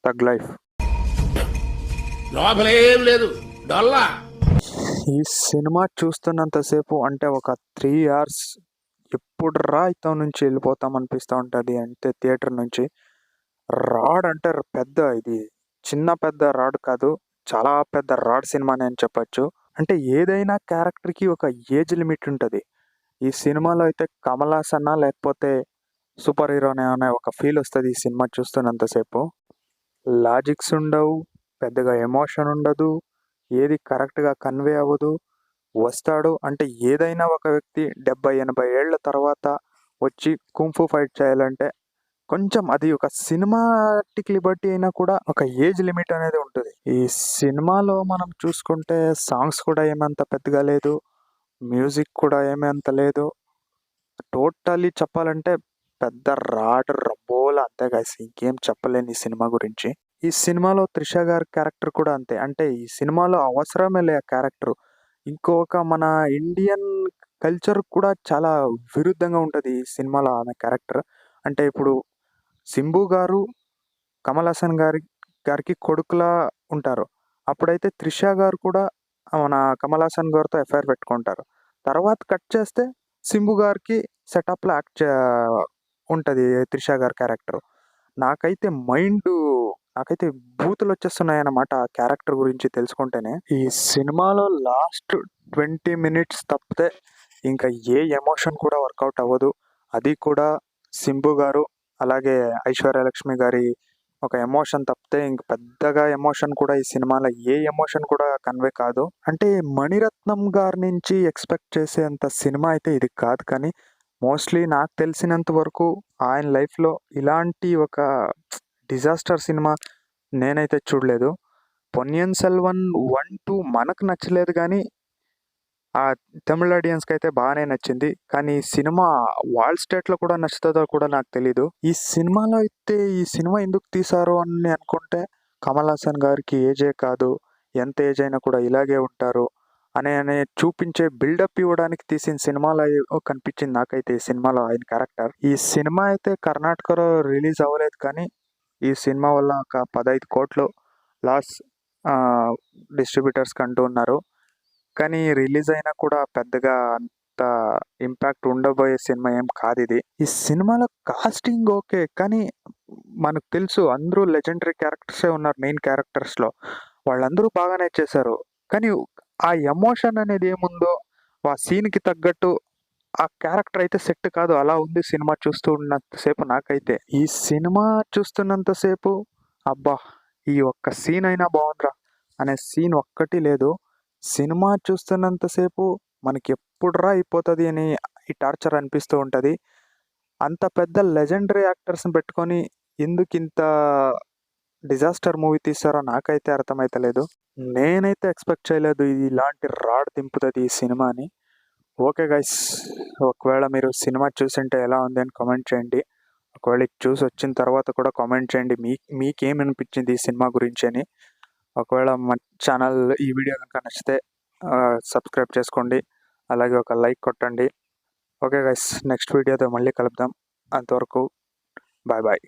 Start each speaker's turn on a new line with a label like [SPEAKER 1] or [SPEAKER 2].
[SPEAKER 1] తగ్ లైఫ్.
[SPEAKER 2] లోపలేం లేదు డొల్లా.
[SPEAKER 1] ఈ సినిమా చూస్తున్నంతసేపు అంటే ఒక 3 అవర్స్ ఎప్పుడు రా ఇతం నుంచి వెళ్ళిపోతాం అనిపిస్తూ ఉంటుంది. అంటే థియేటర్ నుంచి రాడ్ అంటే పెద్ద ఇది చిన్న పెద్ద రాడ్ కాదు, చాలా పెద్ద రాడ్ సినిమానే అని చెప్పొచ్చు. అంటే ఏదైనా క్యారెక్టర్కి ఒక ఏజ్ లిమిట్ ఉంటుంది. ఈ సినిమాలో అయితే కమల్ హాసన్ లేకపోతే సూపర్ హీరోనే అనే ఒక ఫీల్ వస్తుంది ఈ సినిమా చూస్తున్నంతసేపు. లాజిక్స్ ఉండవు, పెద్దగా ఎమోషన్ ఉండదు, ఏది కరెక్ట్గా కన్వే అవ్వదు. వస్తాడు అంటే ఏదైనా ఒక వ్యక్తి 70-80 ఏళ్ల తర్వాత వచ్చి కుంఫు ఫైట్ చేయాలంటే కొంచెం అది ఒక సినిమాటిక్ లిబర్టీ అయినా కూడా ఒక ఏజ్ లిమిట్ అనేది ఉంటుంది. ఈ సినిమాలో మనం చూసుకుంటే సాంగ్స్ కూడా ఏమంత పెద్దగా లేదు, మ్యూజిక్ కూడా ఏమీ అంత లేదు. టోటల్లీ చెప్పాలంటే పెద్ద రాడ్ రబ్బోలా అంతే గైస్, ఇంకేం చెప్పలేను ఈ సినిమా గురించి. ఈ సినిమాలో త్రిష గారి క్యారెక్టర్ కూడా అంతే. అంటే ఈ సినిమాలో అవసరమే లే ఆ క్యారెక్టర్. ఇంకొక మన ఇండియన్ కల్చర్ కూడా చాలా విరుద్ధంగా ఉంటుంది ఈ సినిమాలో ఆమె క్యారెక్టర్. అంటే ఇప్పుడు సింబు గారు కమల్ హాసన్ గారికి కొడుకులా ఉంటారు. అప్పుడైతే త్రిష గారు కూడా మన కమల్ హాసన్ గారితో ఎఫ్ఐఆర్ పెట్టుకుంటారు. తర్వాత కట్ చేస్తే సింబు గారికి సెటప్‌లో ఉంటది త్రిష గారి క్యారెక్టర్. నాకైతే నాకైతే బూతులొచ్చేస్తున్నాయన్నమాట ఆ క్యారెక్టర్ గురించి తెలుసుకుంటేనే. ఈ సినిమాలో లాస్ట్ 20 మినిట్స్ తప్పితే ఇంకా ఏ ఎమోషన్ కూడా వర్కౌట్ అవ్వదు. అది కూడా సింబు గారు, అలాగే ఐశ్వర్యలక్ష్మి గారి ఒక ఎమోషన్ తప్పితే ఇంక పెద్దగా ఎమోషన్ కూడా ఈ సినిమాలో ఏ ఎమోషన్ కూడా కన్వే కాదు. అంటే మణిరత్నం గారి నుంచి ఎక్స్‌పెక్ట్ చేసేంత సినిమా అయితే ఇది కాదు. కానీ మోస్ట్‌లీ నాకు తెలిసినంత వరకు ఆయన లైఫ్‌లో ఇలాంటి ఒక డిజాస్టర్ సినిమా నేనైతే చూడలేదు. 'పొన్నియిన్ సెల్వన్' 1, 2 మనకు నచ్చలేదు గానీ, ఆ తమిళ్ ఆడియన్స్‌కైతే బానే నచ్చింది. కానీ ఈ సినిమా వాల్ స్టేట్‌లో కూడా నచ్చుతదో కూడా నాకు తెలీదు. ఈ సినిమాలో అయితే ఈ సినిమా ఎందుకు తీశారు అని అనుకుంటే, కమల్ హాసన్ గారికి ఏజే కాదు, ఎంత ఏజ్ అయినా కూడా ఇలాగే ఉంటారు అనే చూపించే బిల్డప్ ఇవ్వడానికి తీసిన సినిమాలా కనిపించింది నాకైతే ఈ సినిమాలో ఆయన క్యారెక్టర్. ఈ సినిమా అయితే కర్ణాటకలో రిలీజ్ అవ్వలేదు కానీ, ఈ సినిమా వల్ల ఒక 15 కోట్లు లాస్ డిస్ట్రిబ్యూటర్స్‌కి అంటూ ఉన్నారు. కానీ రిలీజ్ అయినా కూడా పెద్దగా అంత ఇంపాక్ట్ ఉండబోయే సినిమా ఏం కాదిది. ఈ సినిమాలో కాస్టింగ్ ఓకే. కానీ మనకు తెలుసు అందరూ లెజెండరీ క్యారెక్టర్సే ఉన్నారు మెయిన్ క్యారెక్టర్స్‌లో. వాళ్ళందరూ బాగానే చేశారు. కానీ ఆ ఎమోషన్ అనేది ఏముందో, ఆ సీన్‌కి తగ్గట్టు ఆ క్యారెక్టర్ అయితే సెట్ కాదు. అలా ఉంది సినిమా చూస్తూ ఉన్నంత సేపు నాకైతే. ఈ సినిమా చూస్తున్నంత సేపు అబ్బా! ఈ ఒక్క సీన్ అయినా బావుందిరా అనే సీన్ ఒక్కటి లేదు. సినిమా చూస్తున్నంత సేపు మనకెప్పుడురా అయిపోతది అని ఈ టార్చర్ అనిపిస్తూ ఉంటది. అంత పెద్ద లెజెండరీ యాక్టర్స్‌ని పెట్టుకొని ఎందుకింత డిజాస్టర్ మూవీ తీశారో నాకైతే అర్థమైతలేదు. నేనైతే ఎక్స్‌పెక్ట్ చేయలేదు ఇలాంటి రాడ్ దింపుతది ఈ సినిమా అని. ఓకే గైస్, ఒకవేళ మీరు సినిమా చూసుంటే ఎలా ఉంది అని కామెంట్ చేయండి. ఒకవేళ ఇది చూసొచ్చిన తర్వాత కూడా కామెంట్ చేయండి. మీకేమనిపించింది ఈ సినిమా గురించి అని. ఒకవేళ మా ఛానల్ ఈ వీడియో గనుక నచ్చితే సబ్స్క్రైబ్ చేసుకోండి. అలాగే ఒక లైక్ కొట్టండి. ఓకే గైస్, నెక్స్ట్ వీడియోతో మళ్ళీ కలుద్దాం. అంతవరకు బాయ్ బాయ్.